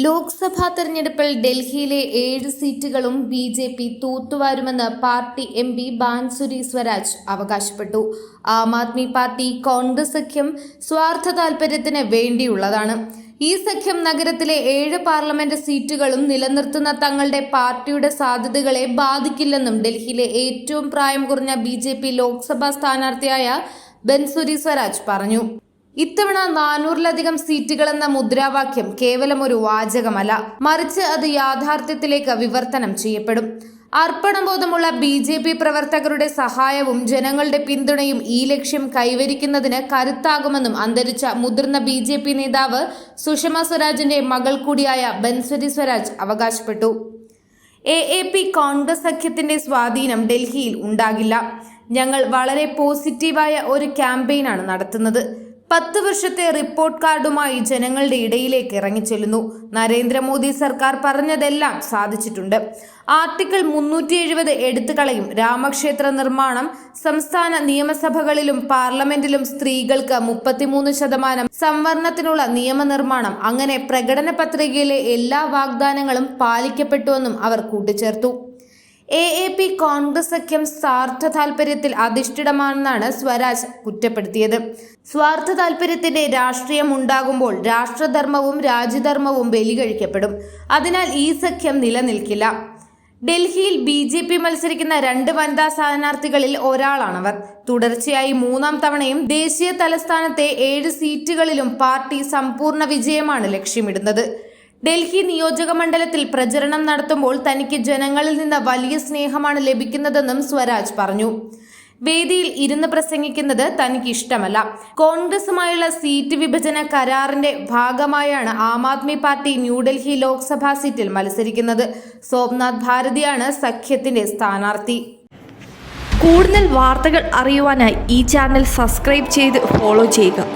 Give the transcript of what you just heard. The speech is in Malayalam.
ലോക്സഭാ തെരഞ്ഞെടുപ്പിൽ ഡൽഹിയിലെ 7 സീറ്റുകളും ബി.ജെ.പി. തൂത്തുവാരുമെന്ന് പാർട്ടി എം.പി. ബാൻസുരി സ്വരാജ് അവകാശപ്പെട്ടു. ആം ആദ്മി പാർട്ടി കോൺഗ്രസ് സഖ്യം സ്വാർത്ഥ താൽപര്യത്തിന് വേണ്ടിയുള്ളതാണ്. ഈ സഖ്യം നഗരത്തിലെ 7 പാർലമെന്റ് സീറ്റുകളും നിലനിർത്തുന്ന തങ്ങളുടെ പാർട്ടിയുടെ സാധ്യതകളെ ബാധിക്കില്ലെന്നും ഡൽഹിയിലെ ഏറ്റവും പ്രായം കുറഞ്ഞ ബി.ജെ.പി. ലോക്സഭാ സ്ഥാനാർത്ഥിയായ ബാൻസുരി സ്വരാജ് പറഞ്ഞു. ഇത്തവണ 400-ലധികം സീറ്റുകളെന്ന മുദ്രാവാക്യം കേവലം ഒരു വാചകമല്ല, മറിച്ച് അത് യാഥാർത്ഥ്യത്തിലേക്ക് വിവർത്തനം ചെയ്യപ്പെടും. അർപ്പണബോധമുള്ള ബി.ജെ.പി. പ്രവർത്തകരുടെ സഹായവും ജനങ്ങളുടെ പിന്തുണയും ഈ ലക്ഷ്യം കൈവരിക്കുന്നതിന് കരുത്താകുമെന്നും അന്തരിച്ച മുതിർന്ന ബി.ജെ.പി. നേതാവ് സുഷമ സ്വരാജിന്റെ മകൾ കൂടിയായ ബാൻസുരി സ്വരാജ് അവകാശപ്പെട്ടു. എ.എ.പി. കോൺഗ്രസ് സഖ്യത്തിന്റെ സ്വാധീനം ഡൽഹിയിൽ ഉണ്ടാകില്ല. ഞങ്ങൾ വളരെ പോസിറ്റീവായ ഒരു ക്യാമ്പയിനാണ് നടത്തുന്നത്. 10 വർഷത്തെ റിപ്പോർട്ട് കാർഡുമായി ജനങ്ങളുടെ ഇടയിലേക്ക് ഇറങ്ങിച്ചെല്ലുന്നു. നരേന്ദ്രമോദി സർക്കാർ പറഞ്ഞതെല്ലാം സാധിച്ചിട്ടുണ്ട്. ആർട്ടിക്കിൾ 370 എടുത്തുകളയും. രാമക്ഷേത്ര നിർമ്മാണം, സംസ്ഥാന നിയമസഭകളിലും പാർലമെന്റിലും സ്ത്രീകൾക്ക് 33% സംവരണത്തിനുള്ള നിയമനിർമ്മാണം, അങ്ങനെ പ്രകടന പത്രികയിലെ എല്ലാ വാഗ്ദാനങ്ങളും പാലിക്കപ്പെട്ടുവെന്നും അവർ കൂട്ടിച്ചേർത്തു. എ.എ.പി. കോൺഗ്രസ് സഖ്യം സ്വാർത്ഥ താൽപര്യത്തിൽ അധിഷ്ഠിതമാണെന്നാണ് സ്വരാജ് കുറ്റപ്പെടുത്തിയത്. സ്വാർത്ഥ താൽപര്യത്തിന്റെ രാഷ്ട്രീയം ഉണ്ടാകുമ്പോൾ രാഷ്ട്രധർമ്മവും രാജ്യധർമ്മവും ബലികഴിക്കപ്പെടും. അതിനാൽ ഈ സഖ്യം നിലനിൽക്കില്ല. ഡൽഹിയിൽ ബി.ജെ.പി. മത്സരിക്കുന്ന 2 വനിതാ സ്ഥാനാർത്ഥികളിൽ ഒരാളാണവർ. തുടർച്ചയായി 3-ാം തവണയും ദേശീയ തലസ്ഥാനത്തെ 7 സീറ്റുകളിലും പാർട്ടി സമ്പൂർണ്ണ വിജയമാണ് ലക്ഷ്യമിടുന്നത്. ഡൽഹി നിയോജക മണ്ഡലത്തിൽ പ്രചരണം നടത്തുമ്പോൾ തനിക്ക് ജനങ്ങളിൽ നിന്ന് വലിയ സ്നേഹമാണ് ലഭിക്കുന്നതെന്നും സ്വരാജ് പറഞ്ഞു. വേദിയിൽ ഇരുന്ന് പ്രസംഗിക്കുന്നത് തനിക്ക് ഇഷ്ടമല്ല. കോൺഗ്രസുമായുള്ള സീറ്റ് വിഭജന കരാറിന്റെ ഭാഗമായാണ് ആം ആദ്മി പാർട്ടി ന്യൂഡൽഹി ലോക്സഭാ സീറ്റിൽ മത്സരിക്കുന്നത്. സോംനാഥ് ഭാരതിയാണ് സഖ്യത്തിന്റെ സ്ഥാനാർത്ഥി. കൂടുതൽ വാർത്തകൾ അറിയുവാനായി ഈ ചാനൽ സബ്സ്ക്രൈബ് ചെയ്ത് ഫോളോ ചെയ്യുക.